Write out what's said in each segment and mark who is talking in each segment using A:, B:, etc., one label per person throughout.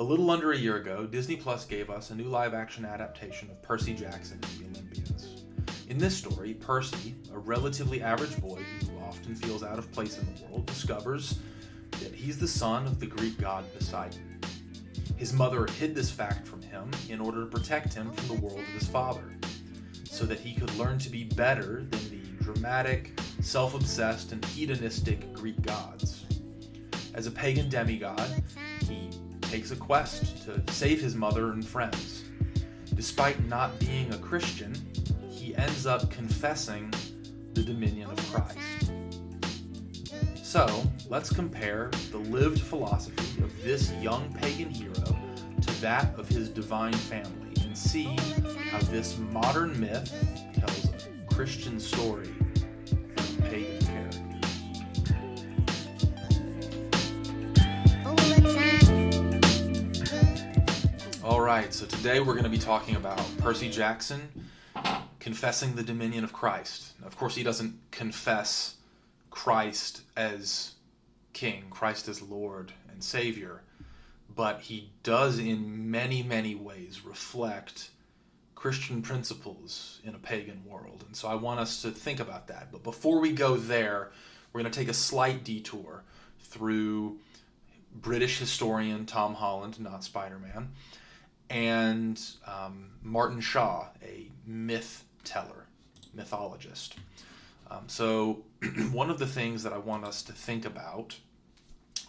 A: A little under a year ago, Disney Plus gave us a new live-action adaptation of Percy Jackson and the Olympians. In this story, Percy, a relatively average boy who often feels out of place in the world, discovers that he's the son of the Greek god Poseidon. His mother hid this fact from him in order to protect him from the world of his father, so that he could learn to be better than the dramatic, self-obsessed, and hedonistic Greek gods. As a pagan demigod, he takes a quest to save his mother and friends. Despite not being a Christian, he ends up confessing the dominion of Christ. So, let's compare the lived philosophy of this young pagan hero to that of his divine family and see how this modern myth tells a Christian story from pagan characters. Alright, so today we're going to be talking about Percy Jackson confessing the dominion of Christ. Of course, he doesn't confess Christ as King, Christ as Lord and Savior, but he does in many, many ways reflect Christian principles in a pagan world. And so I want us to think about that. But before we go there, we're going to take a slight detour through British historian Tom Holland, not Spider-Man, and Martin Shaw, a myth teller, mythologist. So one of the things that I want us to think about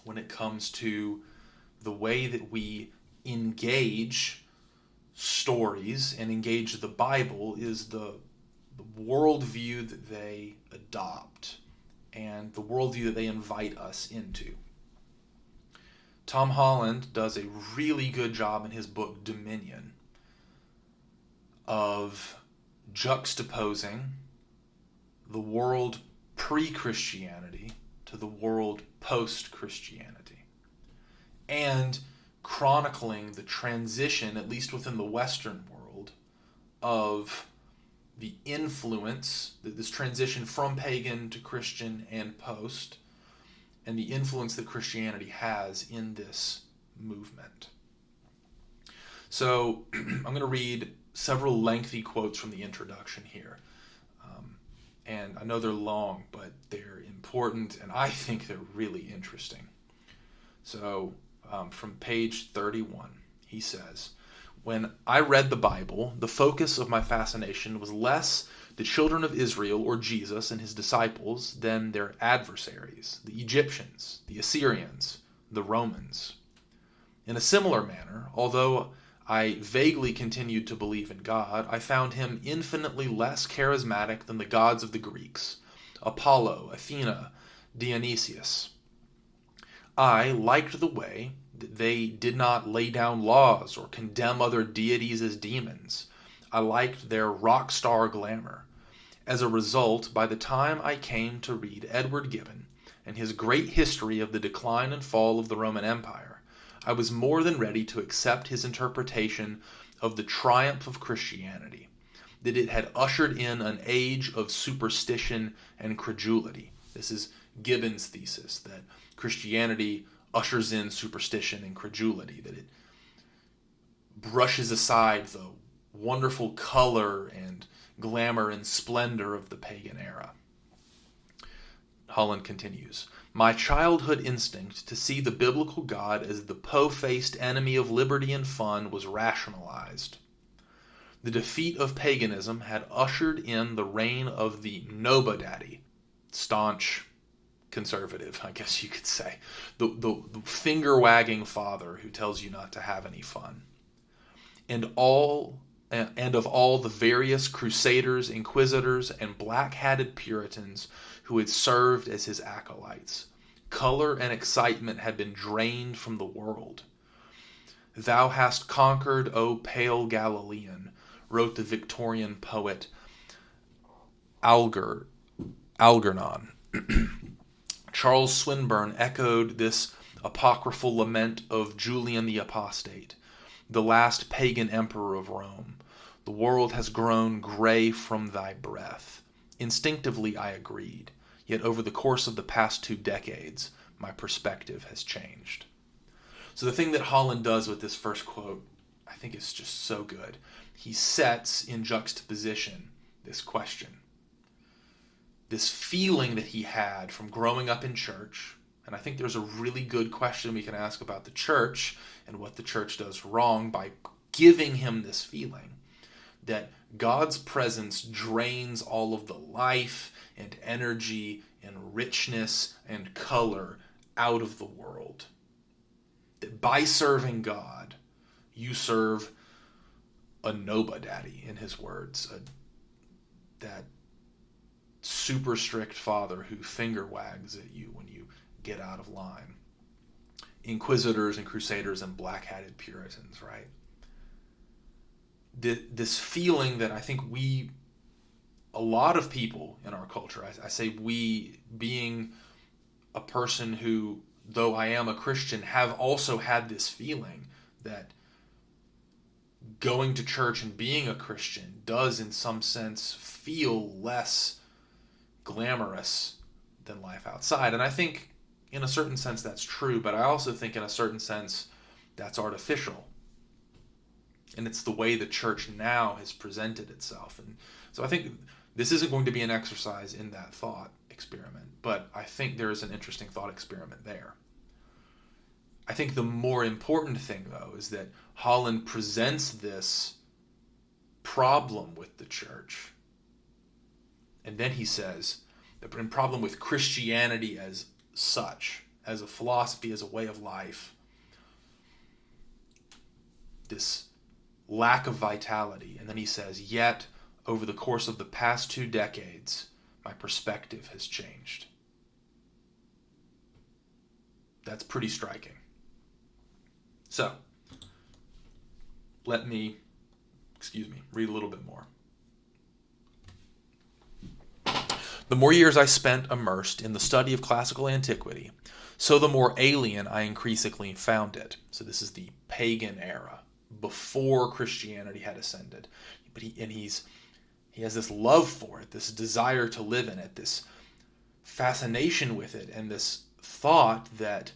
A: when it comes to the way that we engage stories and engage the Bible is the worldview that they adopt and the worldview that they invite us into. Tom Holland does a really good job in his book Dominion of juxtaposing the world pre-Christianity to the world post-Christianity, and chronicling the transition, at least within the Western world, of the influence, this transition from pagan to Christian and post, and the influence that Christianity has in this movement. So I'm going to read several lengthy quotes from the introduction here. And I know they're long, but they're important, and I think they're really interesting. So from page 31, he says, "When I read the Bible, the focus of my fascination was less the children of Israel or Jesus and his disciples than their adversaries, the Egyptians, the Assyrians, the Romans. In a similar manner, although I vaguely continued to believe in God, I found him infinitely less charismatic than the gods of the Greeks, Apollo, Athena, Dionysius. I liked the way that they did not lay down laws or condemn other deities as demons. I liked their rock star glamour. As a result, by the time I came to read Edward Gibbon and his great history of the decline and fall of the Roman Empire, I was more than ready to accept his interpretation of the triumph of Christianity, that it had ushered in an age of superstition and credulity." This is Gibbon's thesis, that Christianity ushers in superstition and credulity, that it brushes aside the wonderful color and glamour and splendor of the pagan era. Holland continues, "My childhood instinct to see the biblical God as the po-faced enemy of liberty and fun was rationalized. The defeat of paganism had ushered in the reign of the nobodaddy, staunch conservative, I guess you could say, the finger-wagging father who tells you not to have any fun, and of all the various crusaders, inquisitors, and black-hatted Puritans who had served as his acolytes. Color and excitement had been drained from the world. Thou hast conquered, O pale Galilean," wrote the Victorian poet Algernon. Charles Swinburne echoed this apocryphal lament of Julian the Apostate, the last pagan emperor of Rome. "The world has grown gray from thy breath." Instinctively I agreed, yet over the course of the past 2 decades, my perspective has changed. So the thing that Holland does with this first quote, I think is just so good. He sets in juxtaposition this question. This feeling that he had from growing up in church, and I think there's a really good question we can ask about the church and what the church does wrong by giving him this feeling that God's presence drains all of the life and energy and richness and color out of the world. That by serving God, you serve a nobody, in his words, that super strict father who finger wags at you when you get out of line. Inquisitors and crusaders and black-hatted Puritans, right? This feeling that I think a lot of people in our culture, I say we, being a person who, though I am a Christian, have also had this feeling that going to church and being a Christian does in some sense feel less glamorous than life outside. And I think in a certain sense that's true, but I also think in a certain sense that's artificial. And it's the way the church now has presented itself. And so I think this isn't going to be an exercise in that thought experiment, but I think there is an interesting thought experiment there. I think the more important thing, though, is that Holland presents this problem with the church. And then he says, the problem with Christianity as such, as a philosophy, as a way of life, this lack of vitality. And then he says, yet, over the course of the past 2 decades, my perspective has changed. That's pretty striking. So, let me, read a little bit more. The more years I spent immersed in the study of classical antiquity, so the more alien I increasingly found it. So this is the pagan era, before Christianity had ascended. But he has this love for it, this desire to live in it, this fascination with it, and this thought that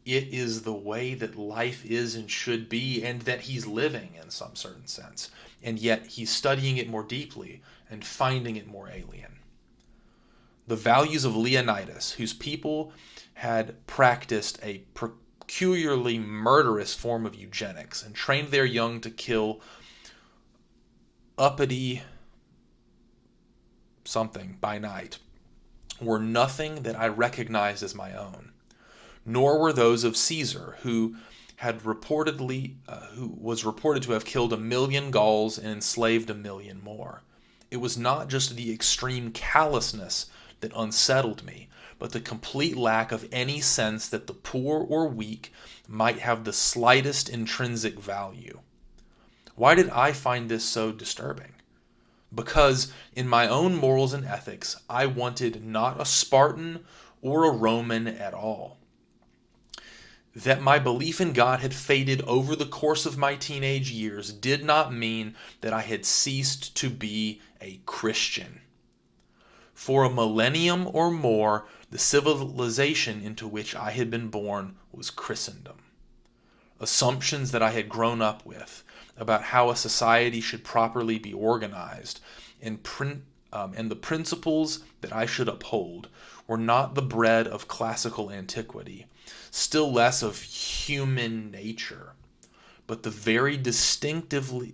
A: it is the way that life is and should be, and that he's living in some certain sense. And yet he's studying it more deeply and finding it more alien. The values of Leonidas, whose people had practiced a peculiarly murderous form of eugenics and trained their young to kill uppity something by night, were nothing that I recognized as my own. Nor were those of Caesar, who was reported to have killed 1 million Gauls and enslaved 1 million more. It was not just the extreme callousness that unsettled me, but the complete lack of any sense that the poor or weak might have the slightest intrinsic value. Why did I find this so disturbing? Because in my own morals and ethics, I wanted not a Spartan or a Roman at all. That my belief in God had faded over the course of my teenage years did not mean that I had ceased to be a Christian. For a millennium or more, the civilization into which I had been born was Christendom. Assumptions that I had grown up with about how a society should properly be organized and the principles that I should uphold were not the bread of classical antiquity, still less of human nature, but very distinctively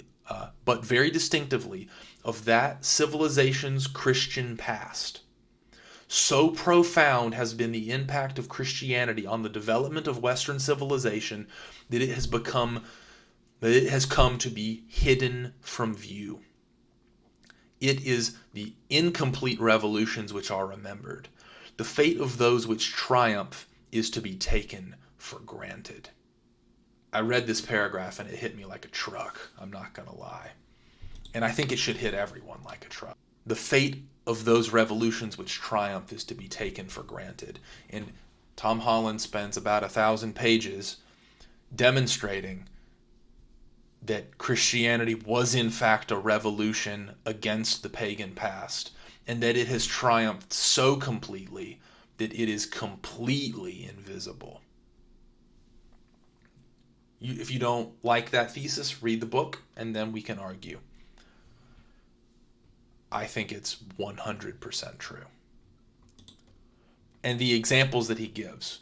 A: of that civilization's Christian past. So profound has been the impact of Christianity on the development of Western civilization that it has come to be hidden from view. It is the incomplete revolutions which are remembered. The fate of those which triumph is to be taken for granted. I read this paragraph and it hit me like a truck, I'm not going to lie. And I think it should hit everyone like a truck. The fate of those revolutions which triumph is to be taken for granted. And Tom Holland spends about 1,000 pages demonstrating that Christianity was in fact a revolution against the pagan past, and that it has triumphed so completely that it is completely invisible. If you don't like that thesis, read the book, and then we can argue. I think it's 100% true. And the examples that he gives,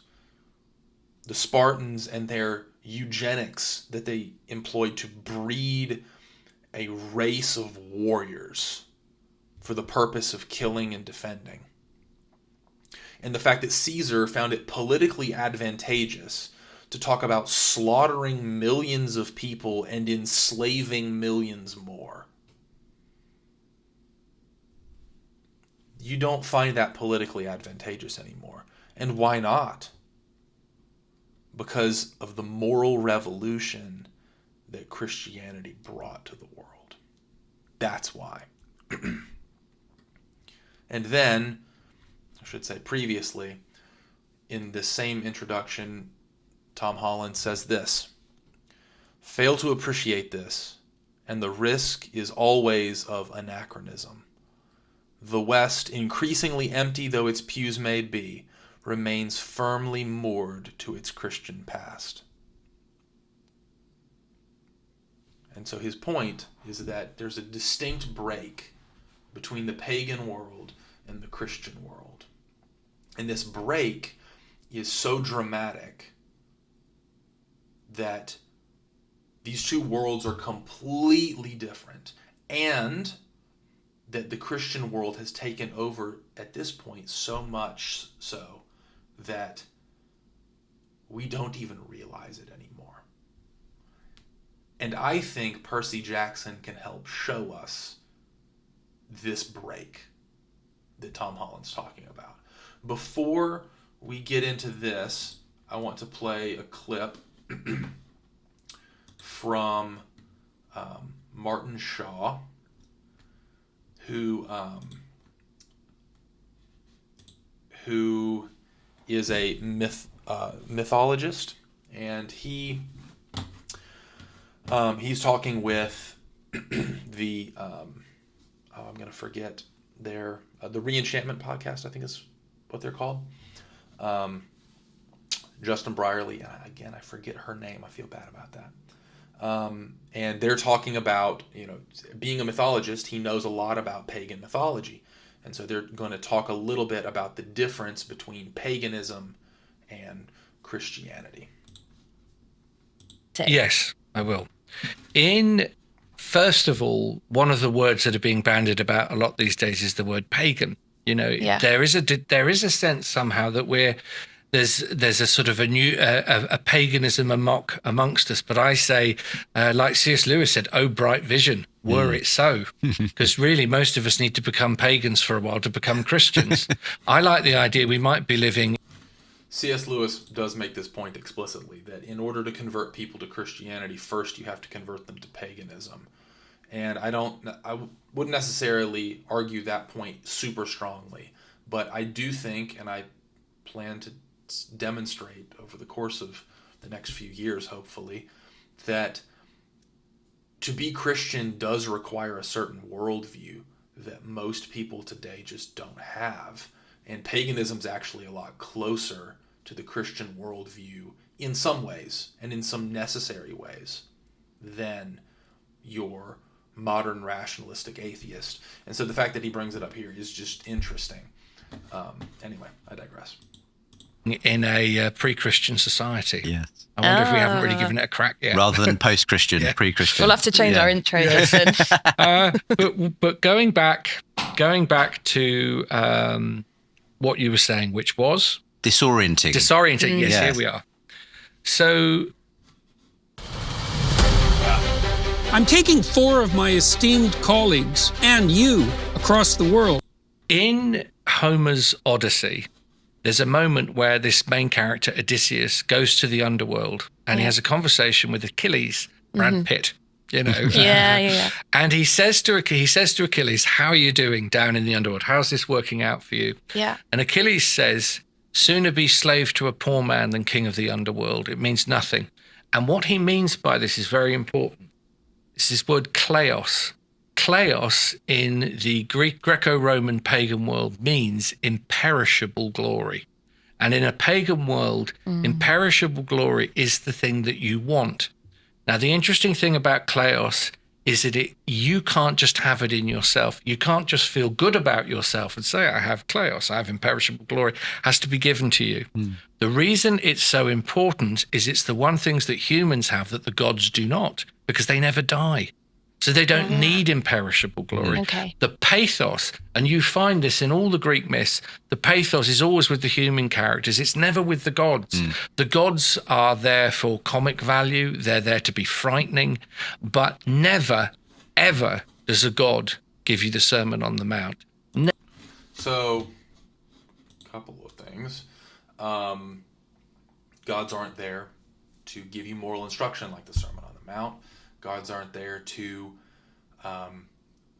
A: the Spartans and their eugenics that they employed to breed a race of warriors for the purpose of killing and defending. And the fact that Caesar found it politically advantageous to talk about slaughtering millions of people and enslaving millions more. You don't find that politically advantageous anymore. And why not? Because of the moral revolution that Christianity brought to the world. That's why. And then, I should say previously, in the same introduction, Tom Holland says this: fail to appreciate this, and the risk is always of anachronism. The West, increasingly empty though its pews may be, remains firmly moored to its Christian past. And so his point is that there's a distinct break between the pagan world and the Christian world. And this break is so dramatic that these two worlds are completely different, and that the Christian world has taken over at this point so much so that we don't even realize it anymore. And I think Percy Jackson can help show us this break that Tom Holland's talking about. Before we get into this, I want to play a clip from Martin Shaw, who is a mythologist, and he's talking with the I'm going to forget the Reenchantment Podcast, I think is what they're called. Justin Brierley, again, I forget her name. I feel bad about that. And they're talking about, being a mythologist, he knows a lot about pagan mythology. And so they're going to talk a little bit about the difference between paganism and Christianity.
B: Yes, I will. First of all, one of the words that are being bandied about a lot these days is the word pagan. There is a sense somehow that there's a sort of a new a paganism amongst us. But I say, like C.S. Lewis said, "Oh, bright vision, were it so," because really most of us need to become pagans for a while to become Christians. I like the idea we might be living.
A: C.S. Lewis does make this point explicitly, that in order to convert people to Christianity, first you have to convert them to paganism. And I wouldn't necessarily argue that point super strongly, but I do think, and I plan to demonstrate over the course of the next few years, hopefully, that to be Christian does require a certain worldview that most people today just don't have. And paganism's actually a lot closer to the Christian worldview in some ways, and in some necessary ways, than your modern rationalistic atheist. And so the fact that he brings it up here is just interesting. Anyway, I digress.
B: In a pre-Christian society.
C: Yes.
B: I wonder if we haven't really given it a crack yet.
C: Rather than post-Christian, pre-Christian.
D: We'll have to change our intro then.
B: But going back to what you were saying, which was?
C: Disorienting.
B: Yes, here we are. So
E: I'm taking 4 of my esteemed colleagues and you across the world.
B: In Homer's Odyssey, there's a moment where this main character, Odysseus, goes to the underworld and he has a conversation with Achilles, Brad Pitt,
D: Yeah.
B: And he says to Achilles, "How are you doing down in the underworld? How's this working out for you?"
D: Yeah.
B: And Achilles says, "Sooner be slave to a poor man than king of the underworld. It means nothing." And what he means by this is very important. It's this word kleos. Kleos in the Greco-Roman pagan world means imperishable glory. And in a pagan world, imperishable glory is the thing that you want. Now, the interesting thing about kleos is that you can't just have it in yourself. You can't just feel good about yourself and say, I have kleos, I have imperishable glory. It has to be given to you. The reason it's so important is it's the one things that humans have that the gods do not, because they never die. So they don't need imperishable glory.
D: Okay.
B: The pathos, and you find this in all the Greek myths, the pathos is always with the human characters. It's never with the gods. The gods are there for comic value. They're there to be frightening. But never, ever does a god give you the Sermon on the Mount.
A: So, a couple of things. Gods aren't there to give you moral instruction like the Sermon on the Mount. Gods aren't there to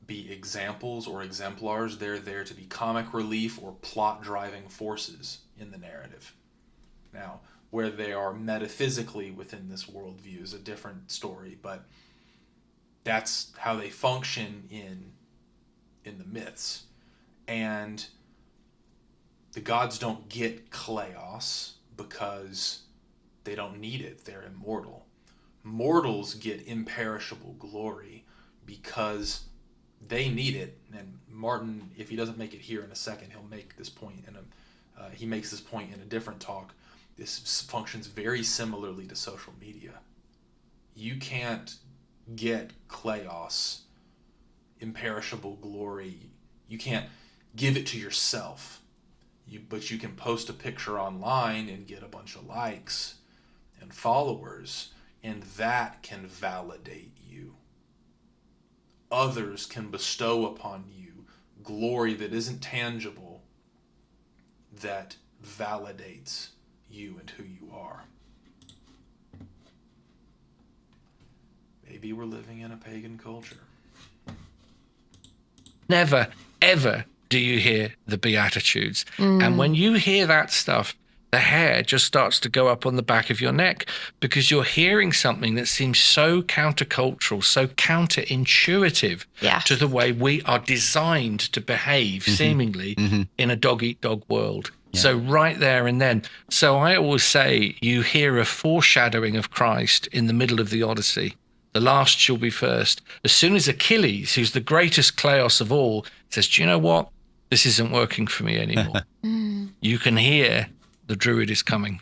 A: be examples or exemplars. They're there to be comic relief or plot-driving forces in the narrative. Now, where they are metaphysically within this worldview is a different story, but that's how they function in the myths. And the gods don't get kleos because they don't need it. They're immortal. Mortals get imperishable glory because they need it. And Martin, if he doesn't make it here in a second, he'll make this point he makes this point in a different talk. This functions very similarly to social media. You can't get kleos, imperishable glory. You can't give it to yourself. But you can post a picture online and get a bunch of likes and followers, and that can validate you. Others can bestow upon you glory that isn't tangible, that validates you and who you are. Maybe we're living in a pagan culture.
B: Never, ever do you hear the Beatitudes. And when you hear that stuff, the hair just starts to go up on the back of your neck, because you're hearing something that seems so countercultural, so counterintuitive to the way we are designed to behave, seemingly, in a dog-eat-dog world. Yeah. So right there and then. So I always say you hear a foreshadowing of Christ in the middle of the Odyssey. The last shall be first. As soon as Achilles, who's the greatest kleos of all, says, do you know what? This isn't working for me anymore. You can hear the druid is coming.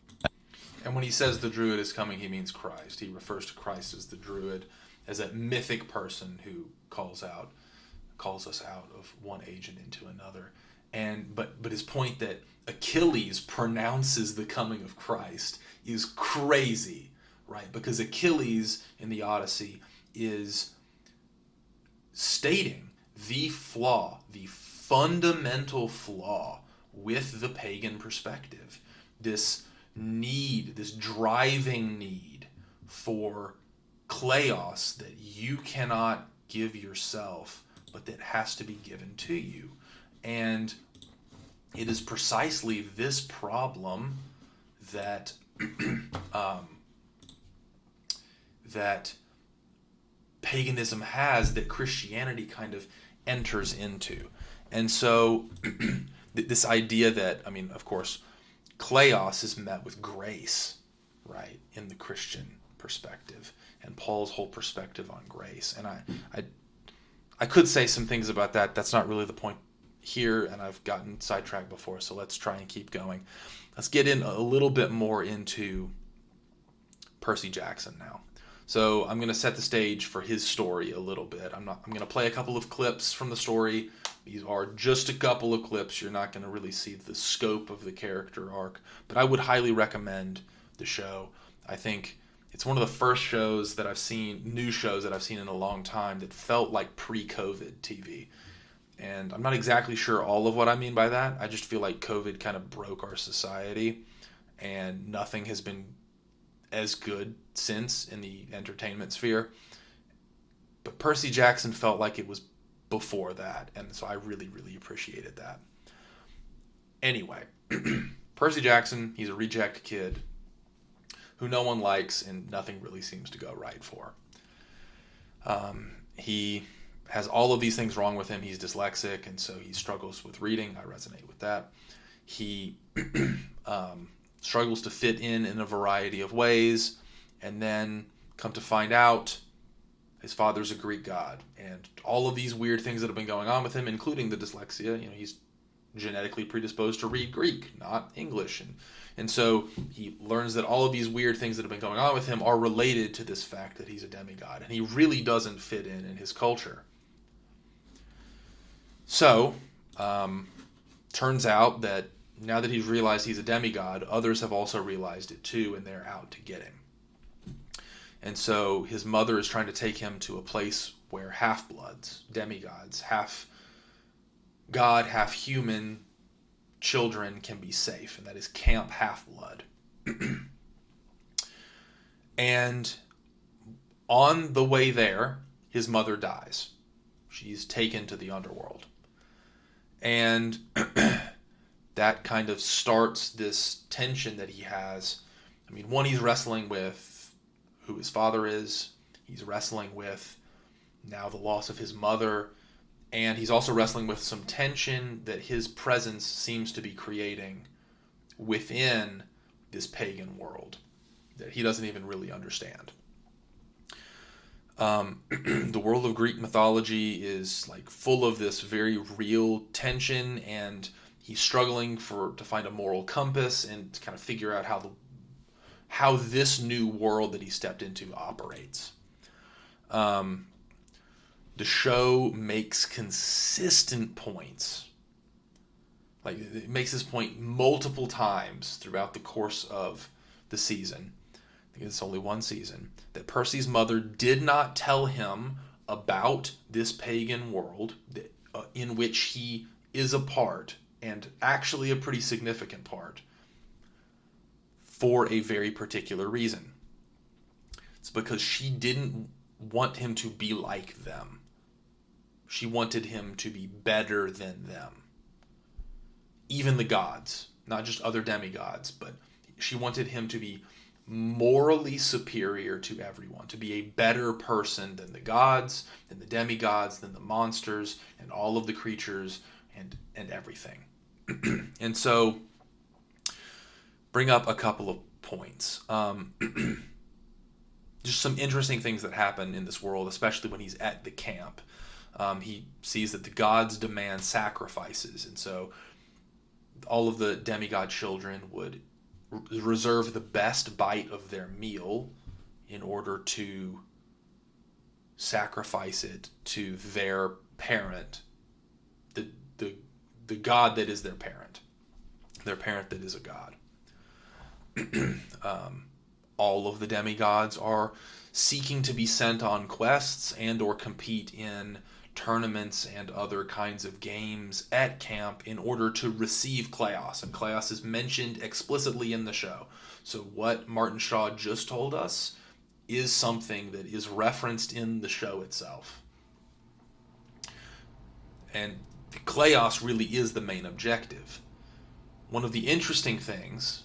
A: And when he says the druid is coming, he means Christ. He refers to Christ as the druid, as a mythic person who calls us out of one age and into another. And but his point that Achilles pronounces the coming of Christ is crazy, right? Because Achilles in the Odyssey is stating the flaw, the fundamental flaw with the pagan perspective. This need, this driving need for kleos that you cannot give yourself, but that has to be given to you. And it is precisely this problem that that paganism has, that Christianity kind of enters into. And so this idea that, I mean, of course, kleos is met with grace, right, in the Christian perspective, and Paul's whole perspective on grace. And I could say some things about that. That's not really the point here, and I've gotten sidetracked before, so let's try and keep going. Let's get in a little bit more into Percy Jackson now. So I'm going to set the stage for his story a little bit. I'm going to play a couple of clips from the story. These are just a couple of clips. You're not going to really see the scope of the character arc, but I would highly recommend the show. I think it's one of the first shows that I've seen, new shows that I've seen in a long time, that felt like pre-COVID TV. And I'm not exactly sure all of what I mean by that. I just feel like COVID kind of broke our society, and nothing has been as good since in the entertainment sphere. But Percy Jackson felt like it was before that, and so I really, really appreciated that. Anyway, Percy Jackson, he's a reject kid who no one likes and nothing really seems to go right for. He has all of these things wrong with him. He's dyslexic, and so he struggles with reading. I resonate with that. He struggles to fit in a variety of ways, and then come to find out his father's a Greek god, and all of these weird things that have been going on with him, including the dyslexia. He's genetically predisposed to read Greek, not English, and so he learns that all of these weird things that have been going on with him are related to this fact that he's a demigod, and he really doesn't fit in his culture. So, turns out that now that he's realized he's a demigod, others have also realized it too, and they're out to get him. And so his mother is trying to take him to a place where half-bloods, demigods, half God, half human children can be safe, and that is Camp Half-Blood. And on the way there, his mother dies. She's taken to the underworld. And that kind of starts this tension that he has. I mean, one, he's wrestling with who his father is. He's wrestling with now the loss of his mother. And he's also wrestling with some tension that his presence seems to be creating within this pagan world that he doesn't even really understand. The world of Greek mythology is like full of this very real tension, and he's struggling to find a moral compass and to kind of figure out how this new world that he stepped into operates. The show makes consistent points. Like, it makes this point multiple times throughout the course of the season. I think it's only one season. That Percy's mother did not tell him about this pagan world in which he is a part, and actually a pretty significant part, for a very particular reason. It's because she didn't want him to be like them. She wanted him to be better than them. Even the gods, not just other demigods, but she wanted him to be morally superior to everyone, to be a better person than the gods, than the demigods, than the monsters, and all of the creatures, and everything. And so, bring up a couple of points. Just some interesting things that happen in this world, especially when he's at the camp. He sees that the gods demand sacrifices, and so all of the demigod children would reserve the best bite of their meal in order to sacrifice it to their parent, the god that is their parent that is a god. All of the demigods are seeking to be sent on quests and or compete in tournaments and other kinds of games at camp in order to receive Kleos. And Kleos is mentioned explicitly in the show. So what Martin Shaw just told us is something that is referenced in the show itself. And Kleos really is the main objective. One of the interesting things,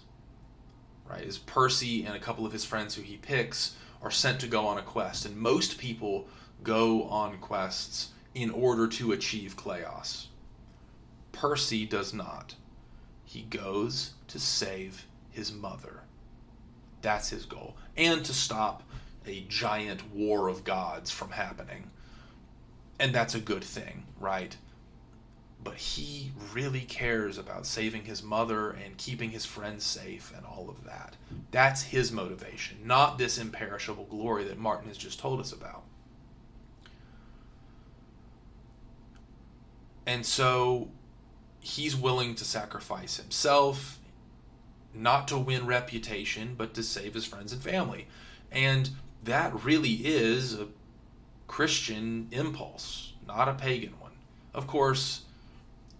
A: right, is Percy and a couple of his friends who he picks are sent to go on a quest. And most people go on quests in order to achieve Kleos. Percy does not. He goes to save his mother. That's his goal. And to stop a giant war of gods from happening. And that's a good thing, right? But he really cares about saving his mother and keeping his friends safe and all of that. That's his motivation, not this imperishable glory that Martin has just told us about. And so he's willing to sacrifice himself, not to win reputation, but to save his friends and family. And that really is a Christian impulse, not a pagan one. Of course,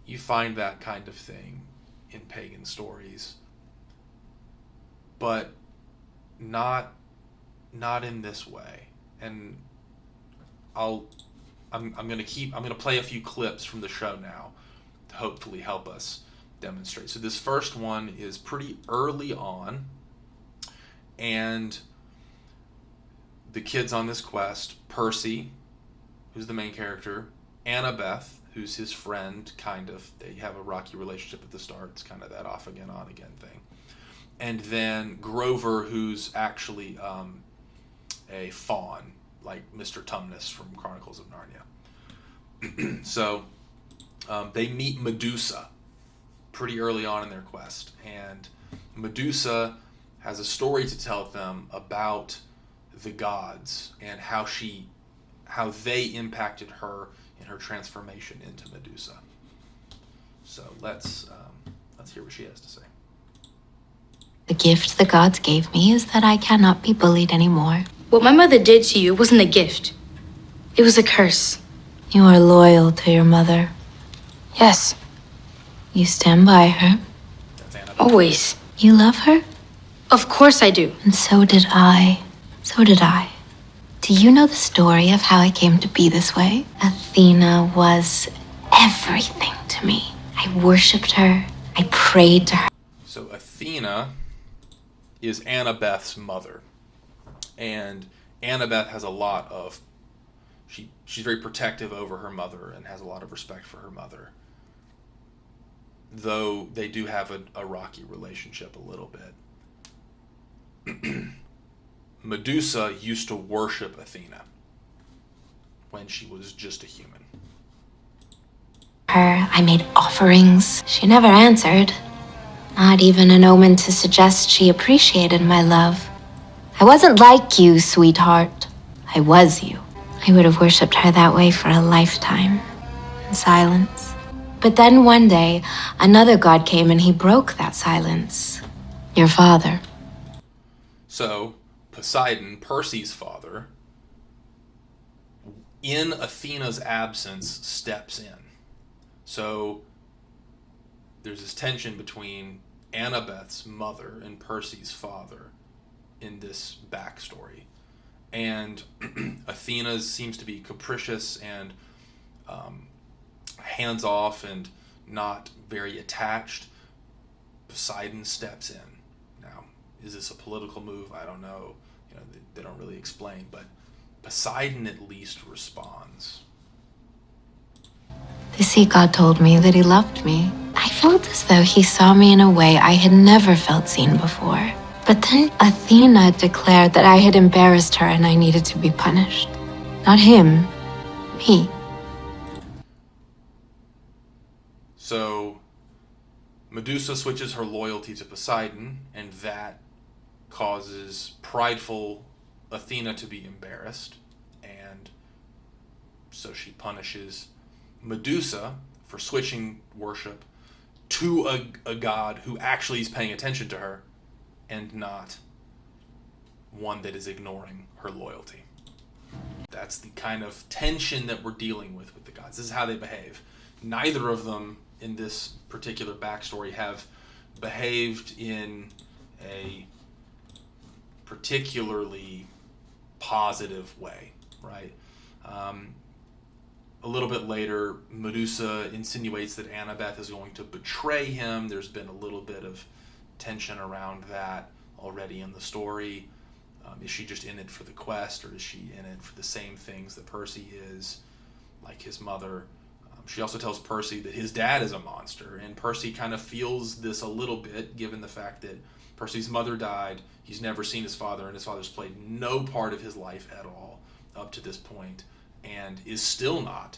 A: you find that kind of thing in pagan stories, but not in this way. And I'm going to play a few clips from the show now to hopefully help us demonstrate. So this first one is pretty early on, and the kids on this quest, Percy, who's the main character, Annabeth, who's his friend, kind of. They have a rocky relationship at the start. It's kind of that off again, on again thing. And then Grover, who's actually a faun, like Mr. Tumnus from Chronicles of Narnia. So they meet Medusa pretty early on in their quest. And Medusa has a story to tell them about the gods and how they impacted her in her transformation into Medusa. So let's hear what she has to say.
F: The gift the gods gave me is that I cannot be bullied anymore.
G: What my mother did to you wasn't a gift. It was a curse.
F: You are loyal to your mother.
G: Yes,
F: You stand by her.
A: That's Annabeth.
G: always.
F: You love her?
G: Of course I do.
F: And so did I. So did I. Do you know the story of how I came to be this way? Athena was everything to me. I worshipped her. I prayed to her.
A: So Athena is Annabeth's mother. And Annabeth has a lot of... She's very protective over her mother and has a lot of respect for her mother. Though they do have a rocky relationship a little bit. Medusa used to worship Athena when she was just a human.
F: I made offerings. She never answered. Not even an omen to suggest she appreciated my love. I wasn't like you, sweetheart. I was you. I would have worshipped her that way for a lifetime, in silence. But then one day, another god came and he broke that silence. Your father.
A: So, Poseidon, Percy's father, in Athena's absence, steps in. So, there's this tension between Annabeth's mother and Percy's father in this backstory. And Athena seems to be capricious and hands-off and not very attached. Poseidon steps in. Now, is this a political move? I don't know. They don't really explain, but Poseidon at least responds.
F: The sea god told me that he loved me. I felt as though he saw me in a way I had never felt seen before. But then Athena declared that I had embarrassed her and I needed to be punished. Not him, me.
A: So Medusa switches her loyalty to Poseidon, and that causes prideful Athena to be embarrassed, and so she punishes Medusa for switching worship to a god who actually is paying attention to her and not one that is ignoring her loyalty. That's the kind of tension that we're dealing with the gods. This is how they behave. Neither of them in this particular backstory have behaved in a particularly positive way, right? A little bit later, Medusa insinuates that Annabeth is going to betray him. There's been a little bit of tension around that already in the story. Is she just in it for the quest, or is she in it for the same things that Percy is, like his mother? She also tells Percy that his dad is a monster, and Percy kind of feels this a little bit, given the fact that Percy's mother died, he's never seen his father, and his father's played no part of his life at all up to this point, and is still not.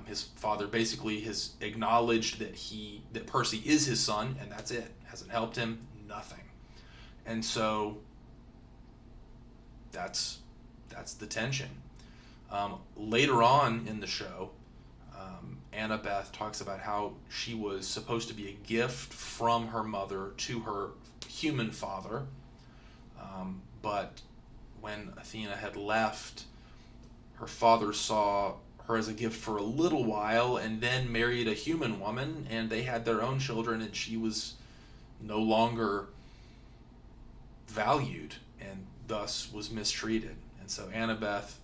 A: His father basically has acknowledged that Percy is his son, and that's it. Hasn't helped him, nothing. And so that's the tension. Later on in the show, Annabeth talks about how she was supposed to be a gift from her mother to her human father, but when Athena had left, her father saw her as a gift for a little while and then married a human woman, and they had their own children, and she was no longer valued and thus was mistreated. And so Annabeth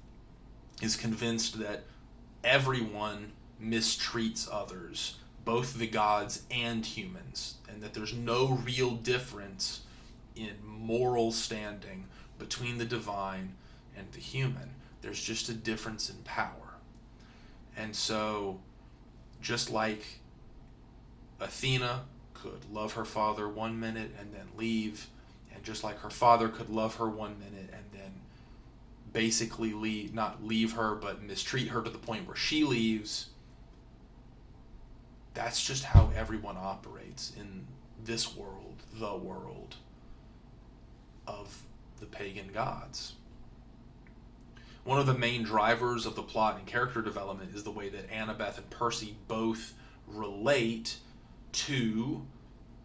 A: is convinced that everyone mistreats others, both the gods and humans, and that there's no real difference in moral standing between the divine and the human. There's just a difference in power. And so just like Athena could love her father 1 minute and then leave, and just like her father could love her 1 minute and then basically not leave her, but mistreat her to the point where she leaves. That's just how everyone operates in this world, the world of the pagan gods. One of the main drivers of the plot and character development is the way that Annabeth and Percy both relate to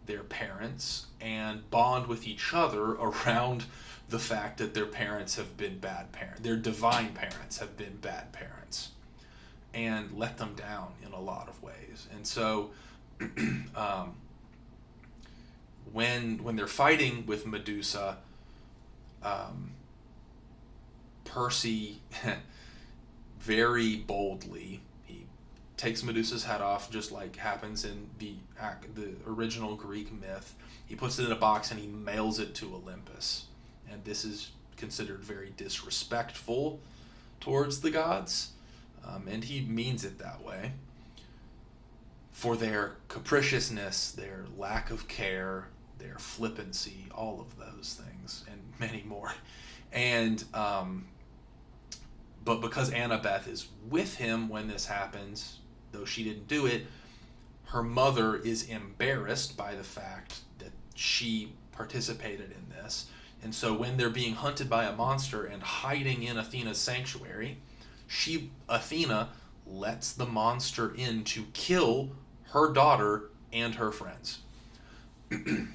A: their parents and bond with each other around the fact that their parents have been bad parents. Their divine parents have been bad parents and let them down in a lot of ways. And so when they're fighting with Medusa, Percy very boldly, he takes Medusa's head off, just like happens in the original Greek myth. He puts it in a box and he mails it to Olympus. And this is considered very disrespectful towards the gods. And he means it that way. For their capriciousness, their lack of care, their flippancy, all of those things, and many more. And but because Annabeth is with him when this happens, though she didn't do it, her mother is embarrassed by the fact that she participated in this. And so when they're being hunted by a monster and hiding in Athena's sanctuary, Athena lets the monster in to kill her daughter and her friends. And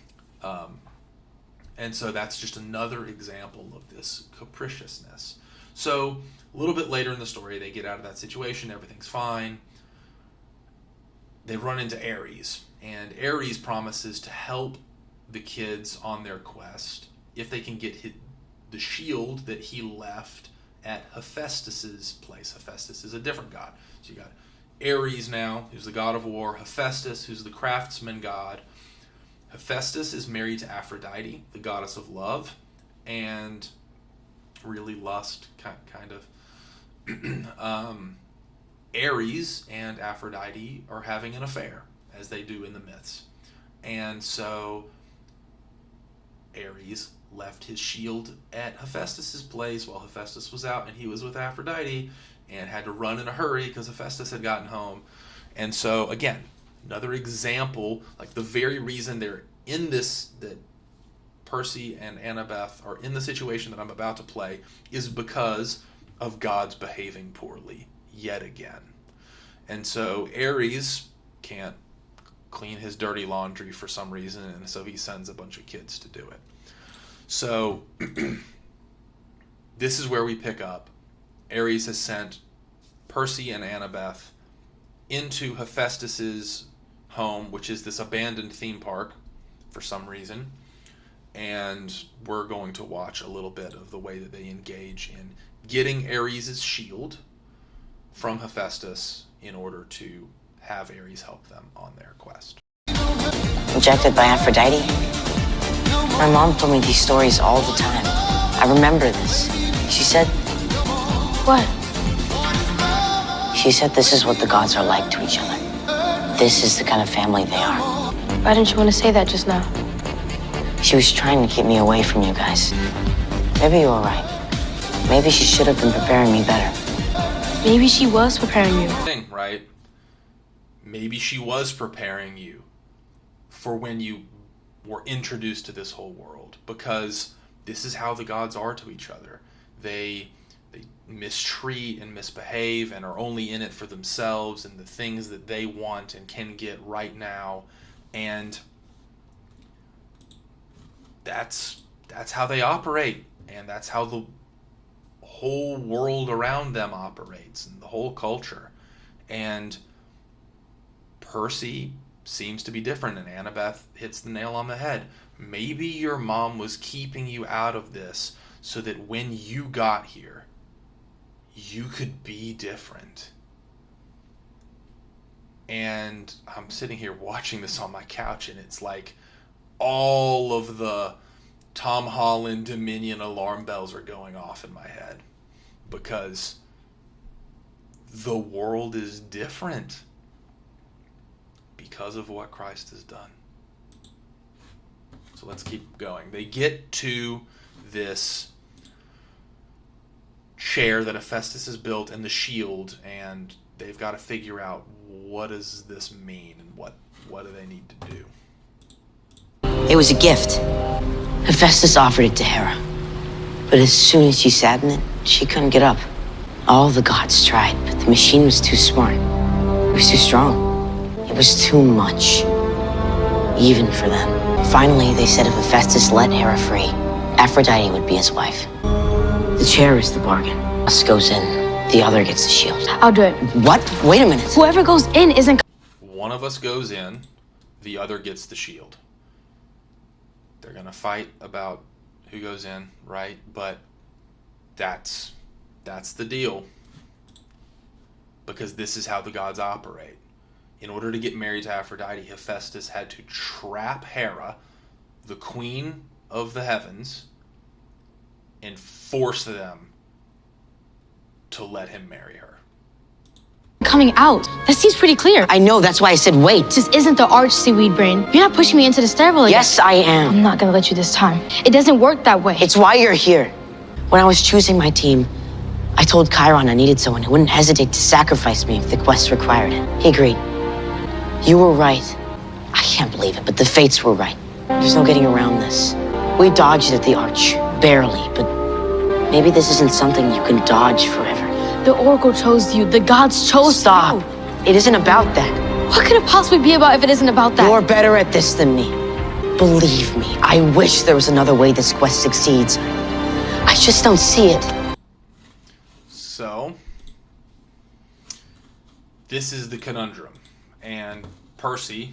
A: so that's just another example of this capriciousness. So a little bit later in the story, they get out of that situation, everything's fine. They run into Ares, and Ares promises to help the kids on their quest if they can get the shield that he left at Hephaestus's place. Hephaestus is a different god. So you got Ares now, who's the god of war, Hephaestus, who's the craftsman god. Hephaestus is married to Aphrodite, the goddess of love, and really lust, kind of. Ares and Aphrodite are having an affair, as they do in the myths. And so Ares left his shield at Hephaestus's place while Hephaestus was out, and he was with Aphrodite and had to run in a hurry because Hephaestus had gotten home. And so, again, another example, like the very reason they're in this, that Percy and Annabeth are in the situation that I'm about to play, is because of gods behaving poorly yet again. And so Ares can't clean his dirty laundry for some reason, and so he sends a bunch of kids to do it. So this is where we pick up. Ares has sent Percy and Annabeth into Hephaestus's home, which is this abandoned theme park for some reason, and we're going to watch a little bit of the way that they engage in getting Ares' shield from Hephaestus in order to have Ares help them on their quest.
H: Rejected by Aphrodite? My mom told me these stories all the time. I remember this. She said...
F: What?
H: She said this is what the gods are like to each other. This is the kind of family they are.
F: Why didn't you want to say that just now?
H: She was trying to keep me away from you guys. Maybe you were right. Maybe she should have been preparing me better.
F: Maybe she was preparing you.
A: Right? Maybe she was preparing you for when you were introduced to this whole world, because this is how the gods are to each other. They mistreat and misbehave and are only in it for themselves and the things that they want and can get right now, and that's how they operate, and that's how the whole world around them operates and the whole culture. And Percy seems to be different, and Annabeth hits the nail on the head. Maybe your mom was keeping you out of this so that when you got here, you could be different. And I'm sitting here watching this on my couch, and it's like all of the Tom Holland Dominion alarm bells are going off in my head, because the world is different. because of what Christ has done. So let's keep going. They get to this chair that Hephaestus has built and the shield, and they've got to figure out, what does this mean and what do they need to do?
H: It was a gift. Hephaestus offered it to Hera. But as soon as she sat in it, she couldn't get up. All the gods tried, but the machine was too smart. It was too strong. It was too much. Even for them. Finally, they said if Hephaestus let Hera free, Aphrodite would be his wife. The chair is the bargain. Us goes in, the other gets the shield.
G: I'll do it.
H: What? Wait a minute.
G: Whoever goes in isn't...
A: One of us goes in, the other gets the shield. They're going to fight about who goes in, right? But that's the deal. Because this is how the gods operate. In order to get married to Aphrodite, Hephaestus had to trap Hera, the queen of the heavens, and force them to let him marry her.
G: coming out. That seems pretty clear.
H: I know, that's why I said wait.
G: This isn't the arch seaweed brain. You're not pushing me into the stairwell again.
H: Yes, I am.
G: I'm not gonna let you this time. It doesn't work that way.
H: It's why you're here. When I was choosing my team, I told Chiron I needed someone who wouldn't hesitate to sacrifice me if the quest required it. He agreed. You were right. I can't believe it, but the fates were right. There's no getting around this. We dodged at the arch, barely, but maybe this isn't something you can dodge forever.
G: The Oracle chose you. The gods chose
H: Stop.
G: you.
H: It isn't about that.
G: What could it possibly be about if it isn't about that?
H: You're better at this than me. Believe me, I wish there was another way this quest succeeds. I just don't see it.
A: So, this is the conundrum. And Percy,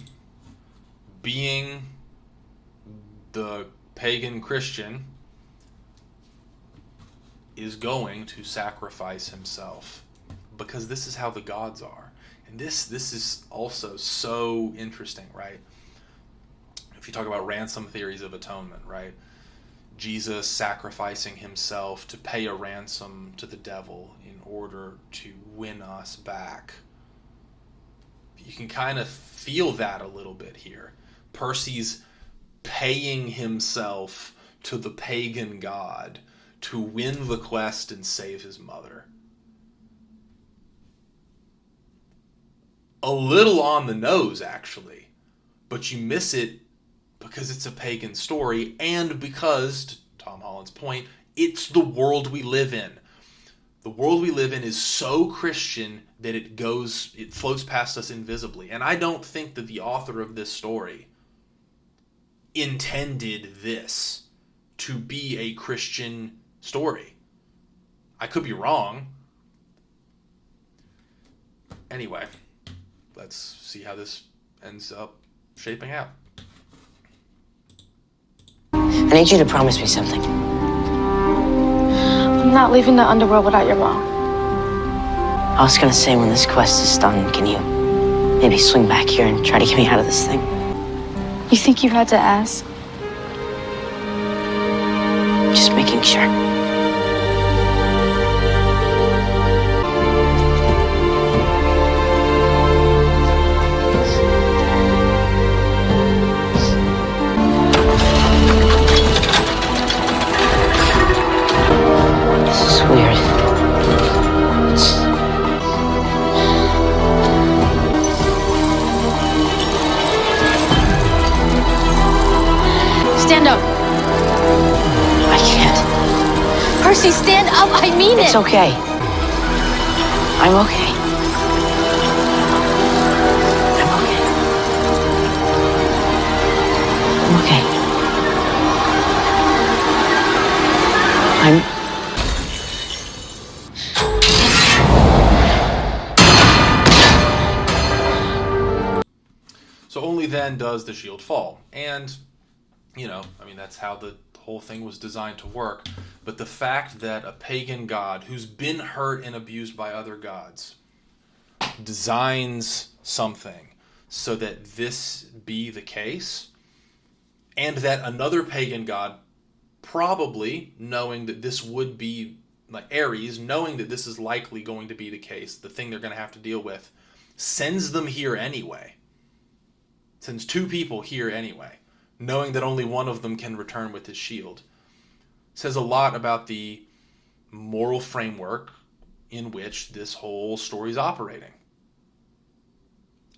A: being the pagan Christian, is going to sacrifice himself because this is how the gods are. And this is also so interesting, right? If you talk about ransom theories of atonement, right? Jesus sacrificing himself to pay a ransom to the devil in order to win us back. You can kind of feel that a little bit here. Percy's paying himself to the pagan god to win the quest and save his mother. A little on the nose, actually, but you miss it because it's a pagan story and because, to Tom Holland's point, it's the world we live in. The world we live in is so Christian that it floats past us invisibly. And I don't think that the author of this story intended this to be a Christian story. I could be wrong. Anyway, let's see how this ends up shaping out.
H: I need you to promise me something.
G: I'm not leaving the underworld without your mom.
H: I was gonna say, when this quest is done, can you maybe swing back here and try to get me out of this thing?
G: You think you had to ask?
H: Just making sure. This is weird.
G: Stand up.
H: I can't.
G: Percy, stand up. I mean it.
H: It's okay. I'm okay. I'm okay. I'm okay.
A: So only then does the shield fall. And, that's how the whole thing was designed to work. But the fact that a pagan god who's been hurt and abused by other gods designs something so that this be the case, and that another pagan god, probably knowing that this would be, like Ares, knowing that this is likely going to be the case, the thing they're going to have to deal with, sends them here anyway. sends 2 people here anyway, knowing that only one of them can return with his shield. Says a lot about the moral framework in which this whole story is operating.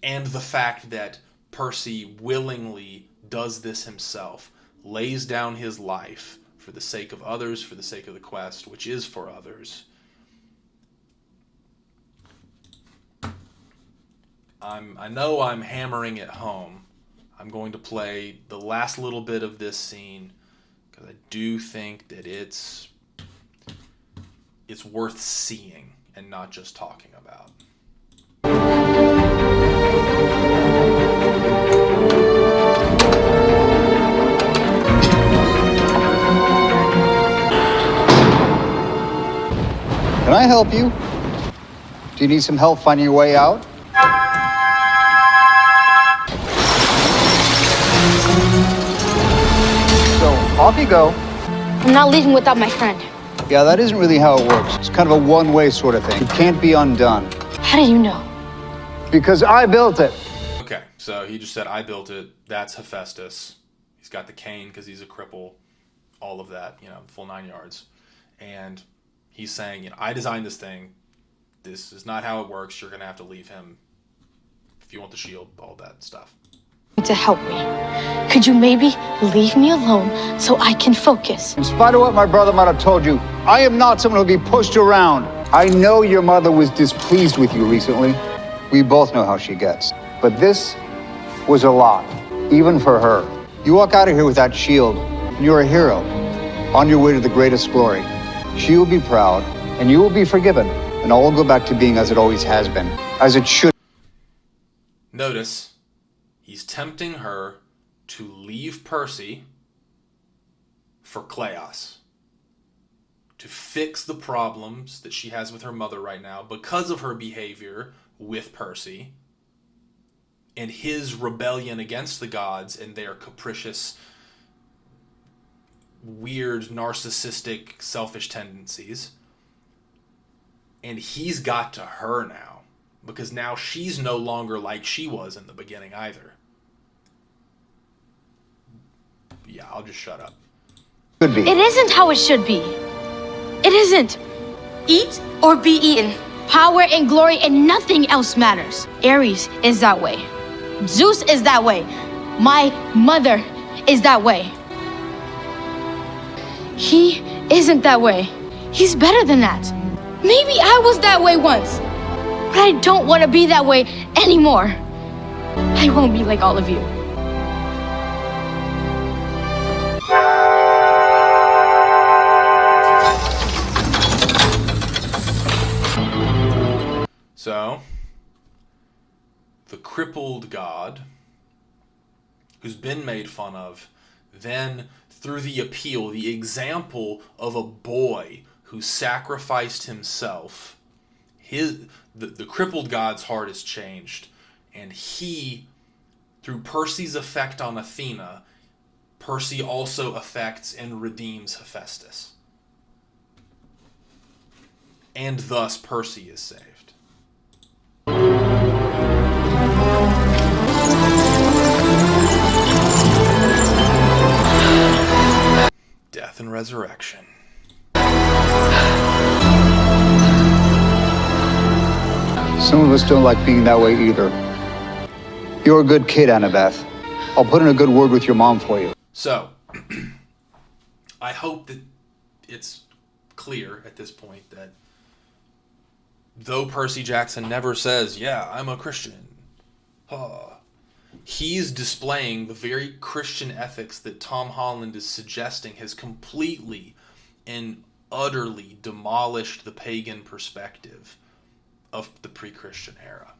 A: And the fact that Percy willingly does this himself, lays down his life for the sake of others, for the sake of the quest, which is for others. I know I'm hammering it home. I'm going to play the last little bit of this scene because I do think that it's worth seeing and not just talking about.
I: Can I help you? Do you need some help finding your way out? So, off you go.
F: I'm not leaving without my friend.
I: Yeah, that isn't really how it works. It's kind of a one-way sort of thing. It can't be undone.
F: How do you know?
I: Because I built it.
A: Okay, so he just said, I built it. That's Hephaestus. He's got the cane because he's a cripple. All of that, full 9 yards. And he's saying, I designed this thing. This is not how it works. You're going to have to leave him if you want the shield, all that stuff.
F: To help me. Could you maybe leave me alone so I can focus?
I: In spite of what my brother might have told you, I am not someone who'll be pushed around. I know your mother was displeased with you recently. We both know how she gets. But this was a lot, even for her. You walk out of here with that shield, and you're a hero, on your way to the greatest glory. She will be proud, and you will be forgiven, and all will go back to being as it always has been, as it should.
A: Notice, he's tempting her to leave Percy for Kleos, to fix the problems that she has with her mother right now because of her behavior with Percy and his rebellion against the gods and their capricious, weird, narcissistic, selfish tendencies. And he's got to her now, because now she's no longer like she was in the beginning either. Yeah, I'll just shut up.
I: Could be.
F: It isn't how it should be. It isn't. Eat or be eaten. Power and glory and nothing else matters. Ares is that way. Zeus is that way. My mother is that way. He isn't that way. He's better than that. Maybe I was that way once, but I don't want to be that way anymore. I won't be like all of you.
A: So, the crippled god, who's been made fun of, then through the appeal, the example of a boy who sacrificed himself, the crippled god's heart is changed, and he, through Percy's effect on Athena, Percy also affects and redeems Hephaestus. And thus Percy is saved. Death and resurrection.
I: Some of us don't like being that way either. You're a good kid, Annabeth. I'll put in a good word with your mom for you.
A: So, I hope that it's clear at this point that though Percy Jackson never says, yeah, I'm a Christian, he's displaying the very Christian ethics that Tom Holland is suggesting has completely and utterly demolished the pagan perspective of the pre-Christian era.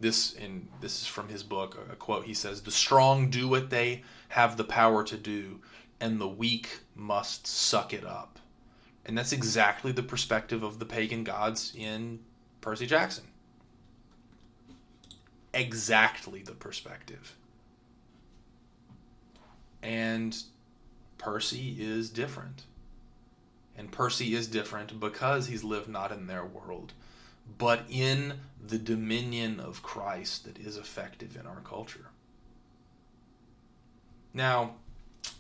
A: This is from his book, a quote. He says, "The strong do what they have the power to do, and the weak must suck it up." And that's exactly the perspective of the pagan gods in Percy Jackson. Exactly the perspective. And Percy is different. And Percy is different because he's lived not in their world, but in the dominion of Christ that is effective in our culture. Now,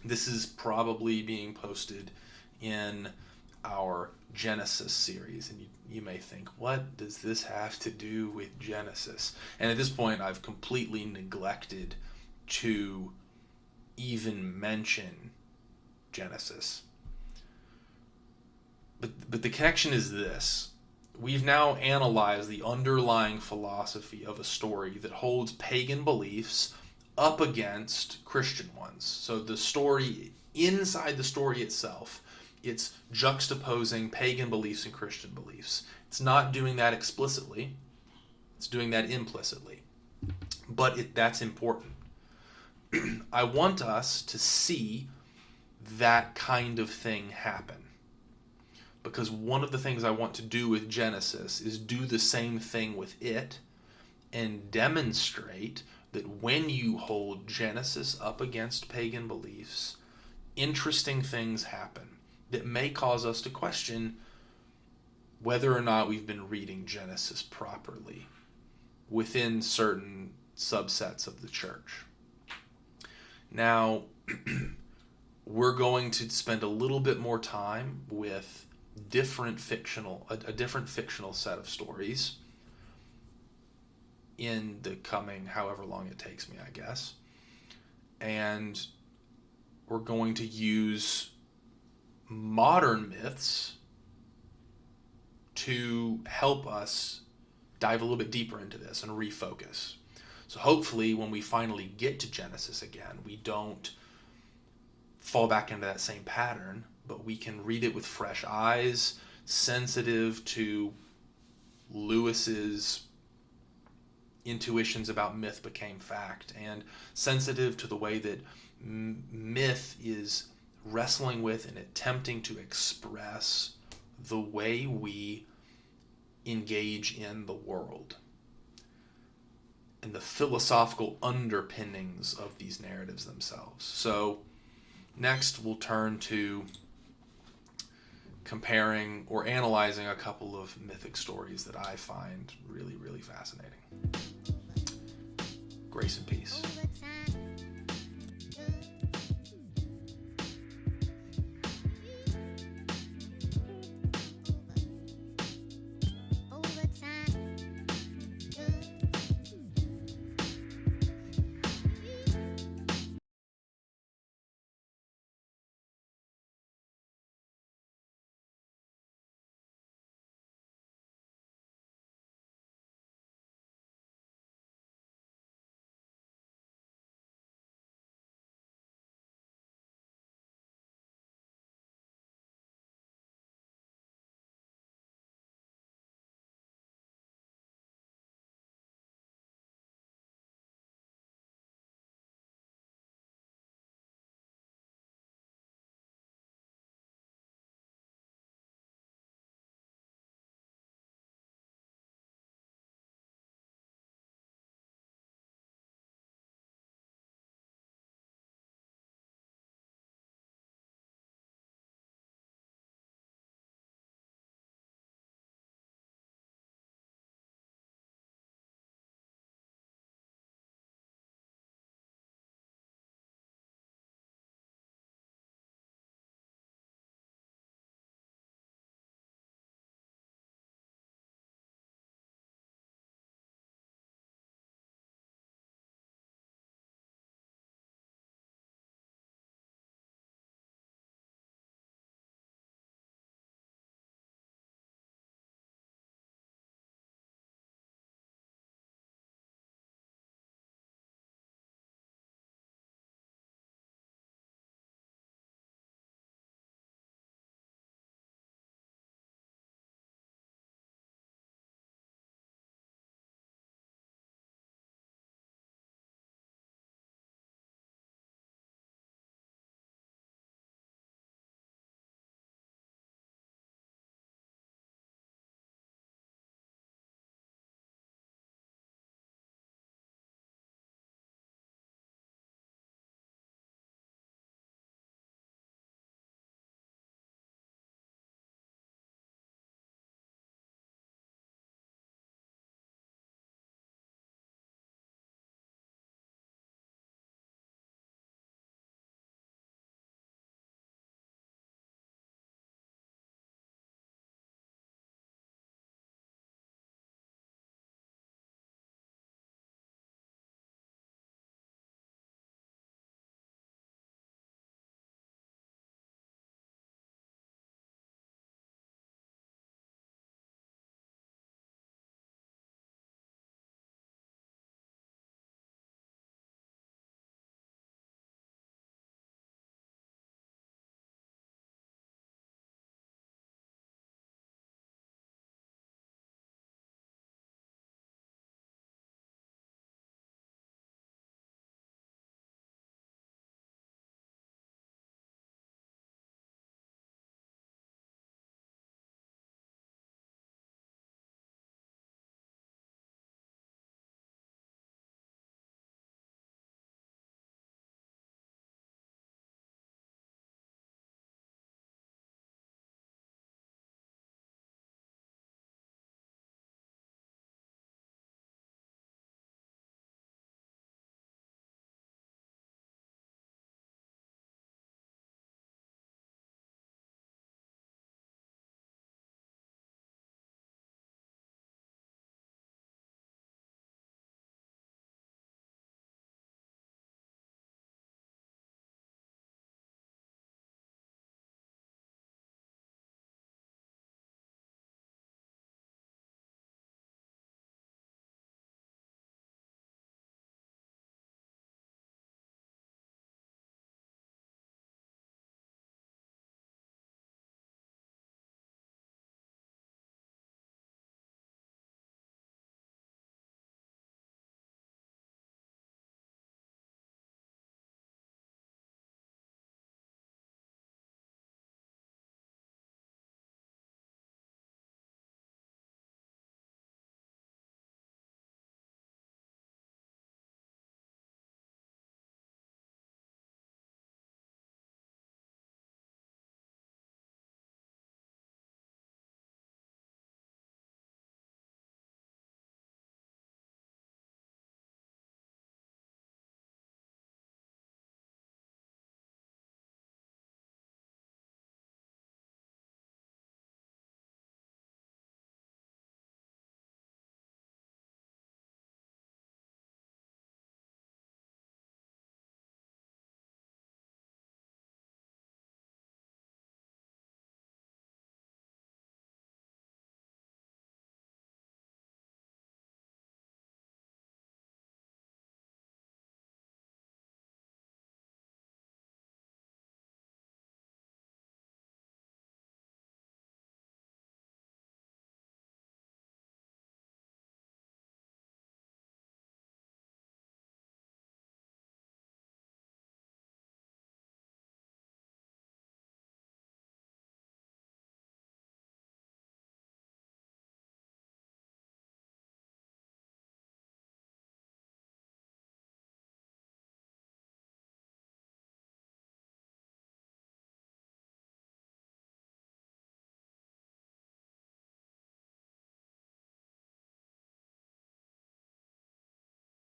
A: this is probably being posted in our Genesis series, and you may think, what does this have to do with Genesis? And at this point, I've completely neglected to even mention Genesis. But the connection is this. We've now analyzed the underlying philosophy of a story that holds pagan beliefs up against Christian ones. So the story, inside the story itself, it's juxtaposing pagan beliefs and Christian beliefs. It's not doing that explicitly. It's doing that implicitly. But that's important. I want us to see that kind of thing happen. Because one of the things I want to do with Genesis is do the same thing with it and demonstrate that when you hold Genesis up against pagan beliefs, interesting things happen that may cause us to question whether or not we've been reading Genesis properly within certain subsets of the church. Now, we're going to spend a little bit more time with a different fictional set of stories in the coming however long it takes me, I guess. And we're going to use modern myths to help us dive a little bit deeper into this and refocus. So hopefully when we finally get to Genesis again, we don't fall back into that same pattern, but we can read it with fresh eyes, sensitive to Lewis's intuitions about myth became fact, and sensitive to the way that myth is wrestling with and attempting to express the way we engage in the world and the philosophical underpinnings of these narratives themselves. So next we'll turn to comparing or analyzing a couple of mythic stories that I find really, really fascinating. Grace and peace.